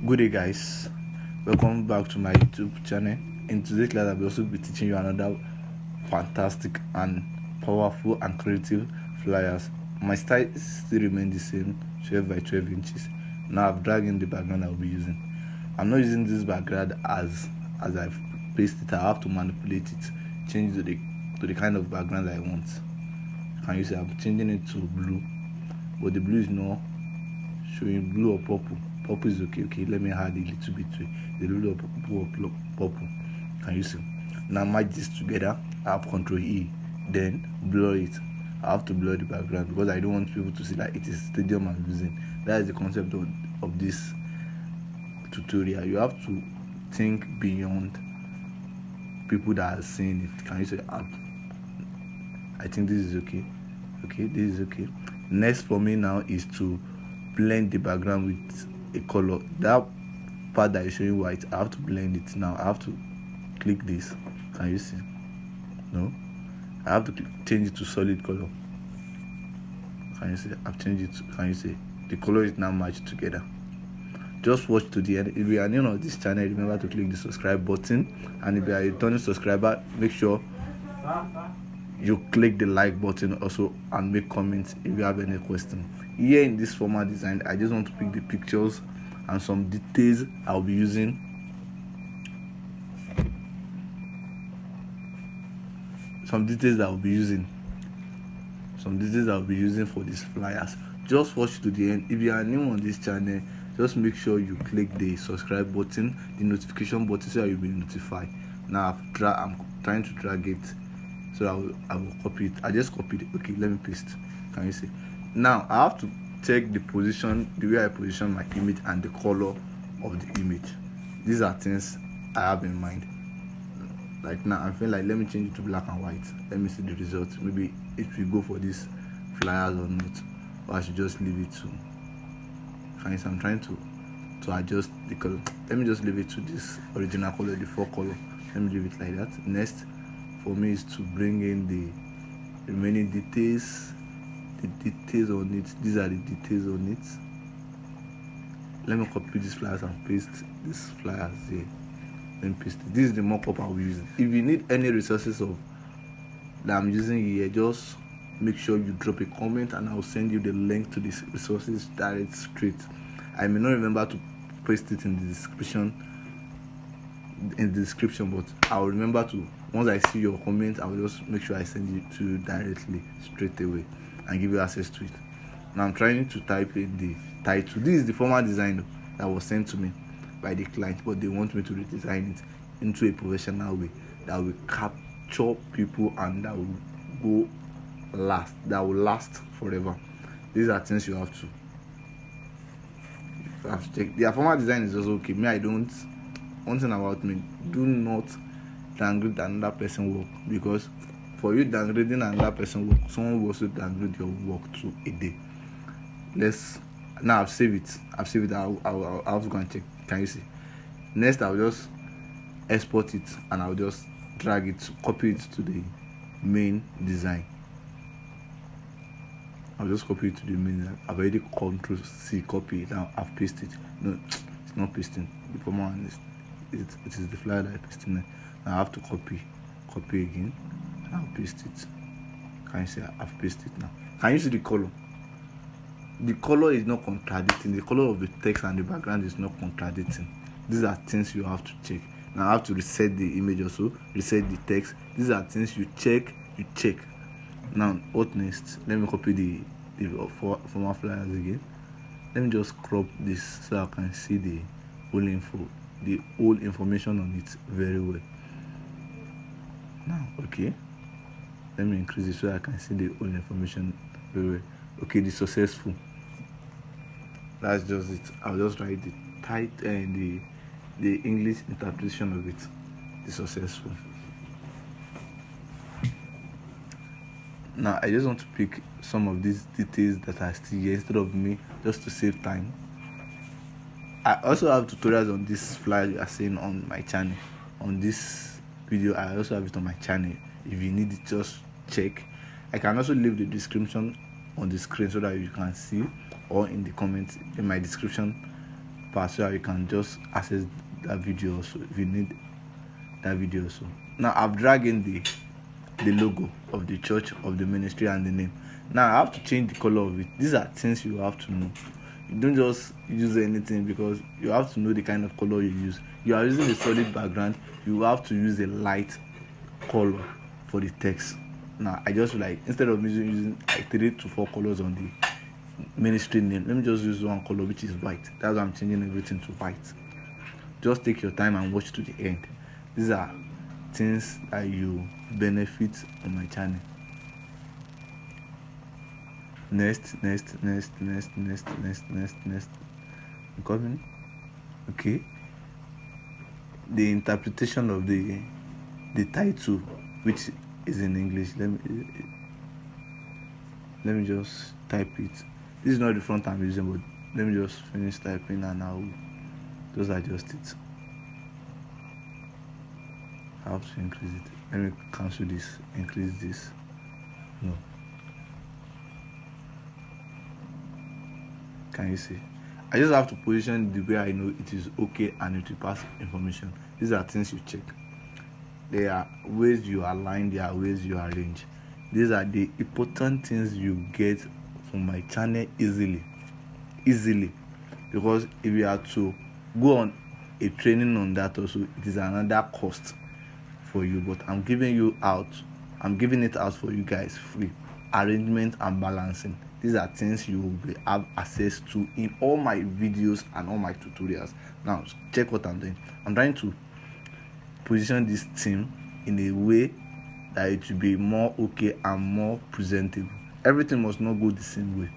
Good day, guys. Welcome back to my YouTube channel. In today's class, I will also be teaching you another fantastic and powerful and creative flyers. My style still remains the same, 12 by 12 inches. Now I've dragged in the background I will be using. I'm not using this background as I've pasted it. I have to manipulate it, change to the kind of background I want. Can you see I'm changing it to blue, but the blue is not showing blue or purple. Purple is okay. Let me add a little bit to it. The blue or purple. Can you see? Now match this together. I have Control E. Then blur it. I have to blur the background because I don't want people to see that it is stadium I'm using. That is the concept of this tutorial. You have to think beyond people that are seeing it. Can you say, I think this is okay. This is okay. Next for me now is to blend the background with a color. That part that is showing white, I have to blend it. Now I have to click this. Can you see? No, I have to change it to solid color. Can you see? I've changed it. Can you see? The color is now matched together. Just watch to the end. If you are new on this channel, remember to click the subscribe button, and if you are a returning subscriber, make sure you click the like button also and make comments if you have any question. Here in this formal design, I just want to pick the pictures and some details I'll be using. Some details I'll be using for these flyers. Just watch to the end. If you are new on this channel, just make sure you click the subscribe button, the notification button, so you'll be notified. Now I'm trying to drag it, so I will copy it. I just copied it. Okay, let me paste. Can you see? Now I have to check the position, the way I position my image and the color of the image. These are things I have in mind. Like now I feel like, let me change it to black and white. Let me see the results. Maybe if we go for this flyers or not, or I should just leave it to. Can you see? I'm trying to adjust the color. Let me just leave it to this original color, the 4 color. Let me leave it like that. Next for me is to bring in the remaining details. The details on it. These are the details on it. Let me copy these flyers and paste these flyers here. Let me paste it. This is the mock-up I'll be using. If you need any resources that I'm using here, just make sure you drop a comment and I'll send you the link to these resources direct straight. I may not remember to paste it in the description, but I'll remember to. Once I see your comment, I'll just make sure I send it to you directly straight away and give you access to it. Now I'm trying to type in the title. This is the formal design that was sent to me by the client, but they want me to redesign it into a professional way that will capture people and that will last forever. These are things you have to check. The formal design is also okay. One thing about me, do not downgrade another person's work, because for you downgrading another person's work, someone will also downgrade your work to a day. Now I've saved it. I'll have to go and check. Can you see? Next, I'll just export it and I'll just drag it, copy it to the main design. I'll just copy it to the main design. I've already Control C, copy it. Now I've pasted it. No, it's not pasting. The former one it is the flyer that I pasted in. Now I have to copy again. I'll paste it. Can you see? I've pasted it now. Can you see the color? The color is not contradicting. The color of the text and the background is not contradicting. These are things you have to check. Now I have to reset the image also, reset the text. These are things you check. Now what next? Let me copy the former flyers again. Let me just crop this so I can see the whole information on it very well. Now okay, let me increase it so I can see the whole information very well. Okay, the successful. That's just it. I'll just write the title and the English interpretation of it. The successful. Now I just want to pick some of these details that are still here instead of me, just to save time. I also have tutorials on this flyer you are seeing on my channel. On this video, I also have it on my channel. If you need it, just check. I can also leave the description on the screen so that you can see, or in the comments in my description part so that you can just access that video also if you need that video also. Now I've dragged in the logo of the church, of the ministry, and the name. Now I have to change the color of it. These are things you have to know. You don't just use anything, because you have to know the kind of color you use. You are using a solid background, you have to use a light color for the text. Now I just like, instead of using like 3 to 4 colors on the ministry name, let me just use one color, which is white. That's why I'm changing everything to white. Just take your time and watch to the end. These are things that you benefit on my channel. Next. I'm coming. Okay. The interpretation of the title, which is in English. Let me just type it. This is not the font I'm using, but let me just finish typing and I'll just adjust it. I have to increase it. Let me cancel this, increase this. No. Can you see? I just have to position the way I know it is okay and it will pass information. These are things you check. There are ways you align, there are ways you arrange. These are the important things you get from my channel easily. Because if you are to go on a training on that also, it is another cost for you. But I'm giving it out for you guys free. Arrangement and balancing. These are things you will have access to in all my videos and all my tutorials. Now check what I'm doing. I'm trying to position this theme in a way that it will be more okay and more presentable. Everything must not go the same way.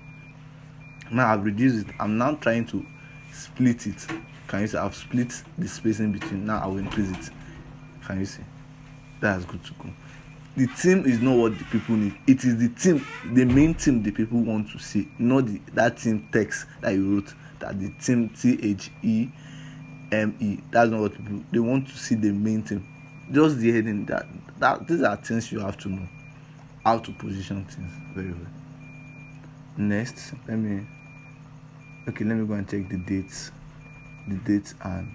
Now I've reduced it. I'm now trying to split it. Can you see? I've split the spacing between. Now I will increase it. Can you see? That's good to go. The theme is not what the people need. It is the theme, the main theme the people want to see, not that theme text that you wrote. That the theme THEME. That's not what people. They want to see the main theme. Just the heading. That these are things you have to know. How to position things very well. Next, let me go and check the dates. The date and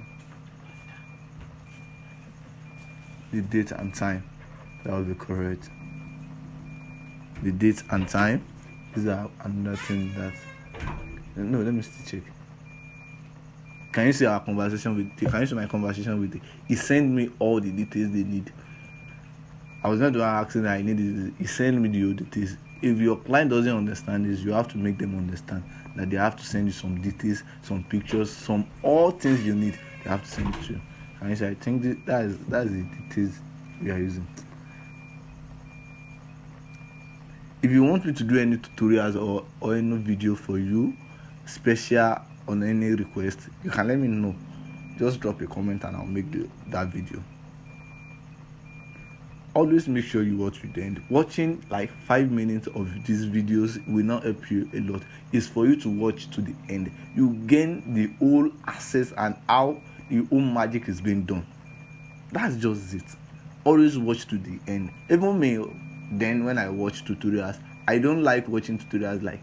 time. That will be correct. The date and time. These are another thing that. No, let me still check. Can you see our conversation with? Can you see my conversation with? He sent me all the details they need. I was not the one asking that I need this. He sent me the details. If your client doesn't understand this, you have to make them understand that they have to send you some details, some pictures, all things you need. They have to send it to you. And you say, I think that's the details we are using. If you want me to do any tutorials or any video for you, special on any request, you can let me know. Just drop a comment and I'll make that video. Always make sure you watch to the end. Watching like 5 minutes of these videos will not help you a lot. It's for you to watch to the end. You gain the whole access and how the whole magic is being done. That's just it. Always watch to the end. Even me, then when I watch tutorials, I don't like watching tutorials. Like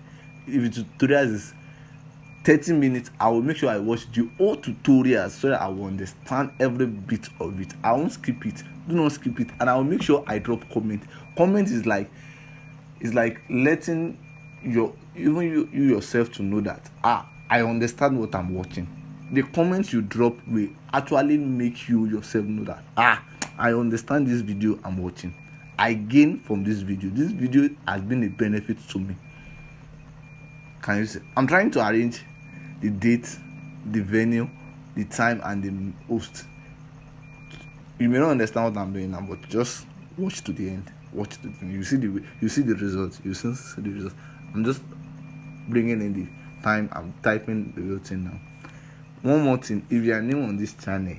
if the tutorials is 30 minutes, I will make sure I watch the whole tutorials so that I will understand every bit of it. I won't skip it. Do not skip it. And I will make sure I drop comment. Comment is like letting you yourself to know that I understand what I'm watching. The comments you drop will actually make you yourself know that I understand this video I'm watching. I gain from this video. This video has been a benefit to me. Can you see? I'm trying to arrange the date, the venue, the time, and the host. You may not understand what I'm doing now, but just watch to the end. Watch to the end. You see the results. You see the results. I'm just bringing in the time. I'm typing the real thing now. One more thing, if you are new on this channel,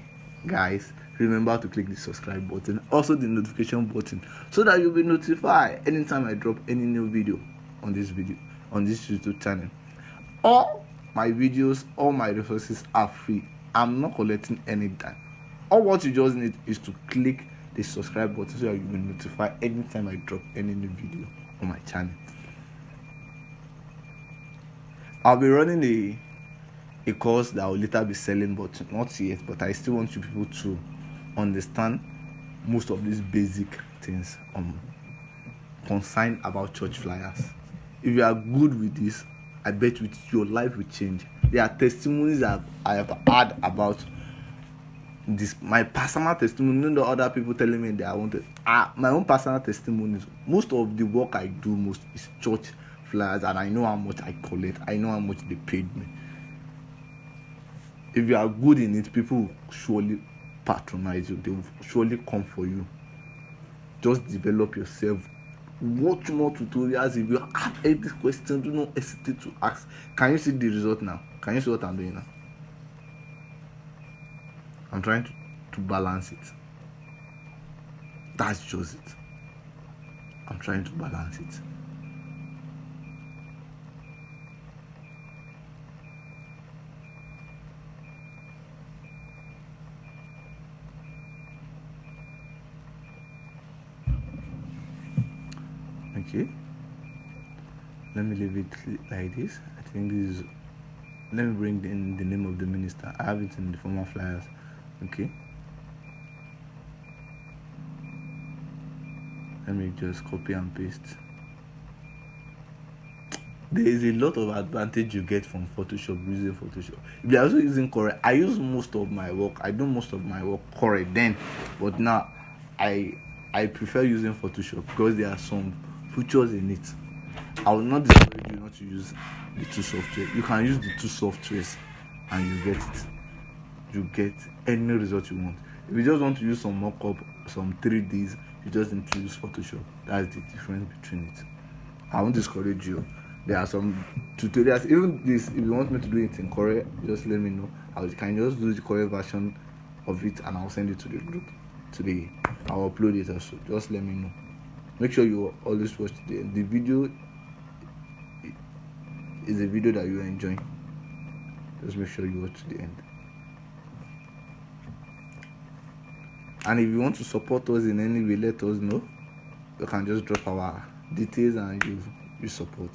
guys, remember to click the subscribe button, also the notification button, so that you'll be notified anytime I drop any new video on this YouTube channel. All my videos, all my resources are free. I'm not collecting any time. All what you just need is to click the subscribe button so that you'll be notified anytime I drop any new video on my channel. I'll be running a a course that I will later be selling, but not yet. But I still want you people to understand most of these basic things concerned about church flyers. If you are good with this, I bet your life will change. There are testimonies that I have heard about this. My personal testimony, not the other people telling me that I wanted. My own personal testimonies. Most of the work I do most is church flyers, and I know how much I collect. I know how much they paid me. If you are good in it, people will surely patronize you. They will surely come for you. Just develop yourself. Watch more tutorials. If you have any questions, do not hesitate to ask. Can you see the result now? Can you see what I'm doing now? I'm trying to balance it. That's just it. I'm trying to balance it. Okay. Let me leave it like this. I think this is. Let me bring in the name of the minister. I have it in the former flyers. Okay. Let me just copy and paste. There is a lot of advantage you get from Photoshop, using Photoshop. If you're also using Corel, I use most of my work. I do most of my work Corel then, but now I prefer using Photoshop because there are some features in it. I will not discourage you not to use the two software. You can use the two softwares and you get it. You get any result you want. If you just want to use some mock-up, some 3Ds, you just need to use Photoshop. That's the difference between it. I won't discourage you. There are some tutorials. Even this, if you want me to do it in Corel, just let me know. I can just do the Corel version of it and I'll send it to the group today. I'll upload it also. Just let me know. Make sure you always watch the video. Is a video that you are enjoying. Just make sure you watch to the end. And if you want to support us in any way, let us know. You can just drop our details and you support.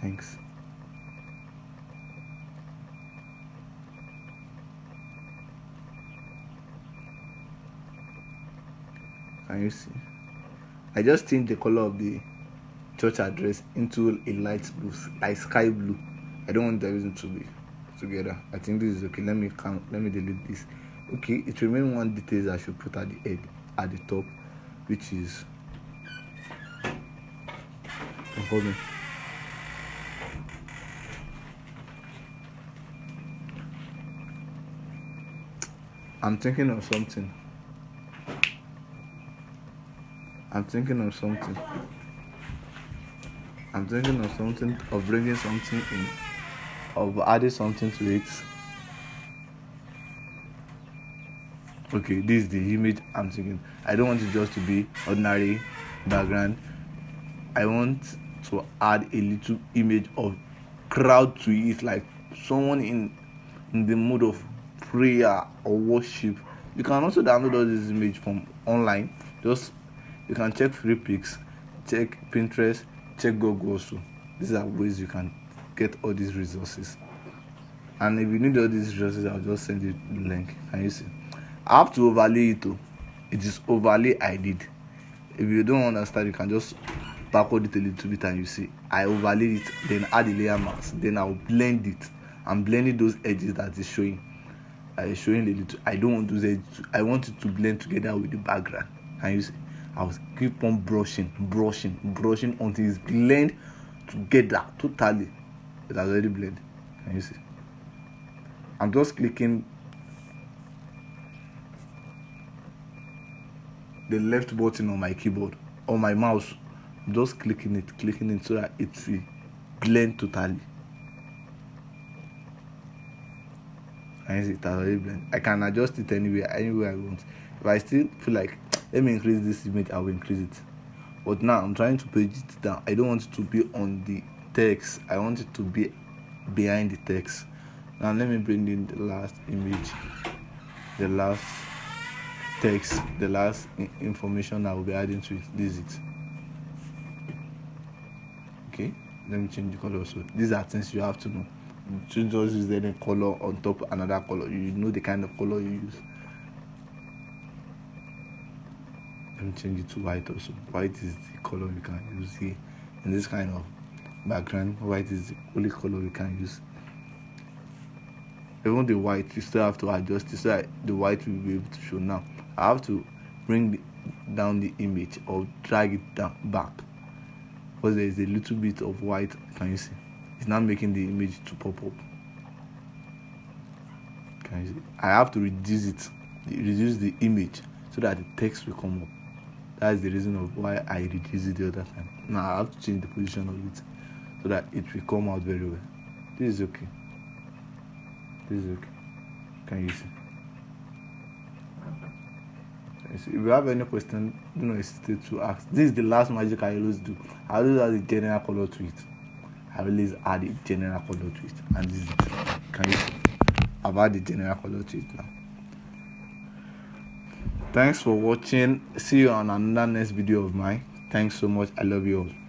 Thanks. Can you see? I just changed the color of the church address into a light blue, like sky blue. I don't want the reason to be together. I think this is okay. Let me delete this. Okay, it remains one detail I should put at the head, at the top, which is hold me. I'm thinking of something. I'm thinking of bringing something in, of adding something to it. Okay, this is the image I'm thinking. I don't want it just to be ordinary background. I want to add a little image of crowd to it, like someone in the mood of prayer or worship. You can also download all this image from online. You can check free pics, check Pinterest, check Google also. These are ways you can get all these resources. And if you need all these resources, I'll just send you the link. Can you see? I have to overlay it too. It is overlay I did. If you don't understand, you can just backward it a little bit and you see I overlay it, then add the layer mask, then I'll blend it. I'm blending those edges that is showing. Showing a little. I don't want those edges. I want it to blend together with the background. Can you see? I'll keep on brushing until it's blend together totally. It has already blended. Can you see? I'm just clicking the left button on my keyboard or my mouse. I'm just clicking it so that it will blend totally. And it has already blended. I can adjust it anywhere I want. If I still feel like let me increase this image, I will increase it. But now I'm trying to page it down. I don't want it to be on the text. I want it to be behind the text. Now let me bring in the last image, the last text, the last information I will be adding to it. This is it. Okay, let me change the color also. These are things you have to know. You just use any color on top of another color. You know the kind of color you use. Let me change it to white also. White is the color we can use here. In this kind of background, white is the only color we can use. Even the white, you still have to adjust it so that the white will be able to show. Now I have to bring down the image or drag it down back, because there is a little bit of white. Can you see? It's not making the image to pop up. Can you see? I have to reduce the image so that the text will come up. That's the reason of why I reduced it the other time. Now I have to change the position of it so that it will come out very well. This is okay. This is okay. Can you see? If you have any question, do not hesitate to ask. This is the last magic I always do. I always add a general color to it. And this is it. Can you see? I've added the general color to it now. Thanks for watching. See you on another next video of mine. Thanks so much. I love you all.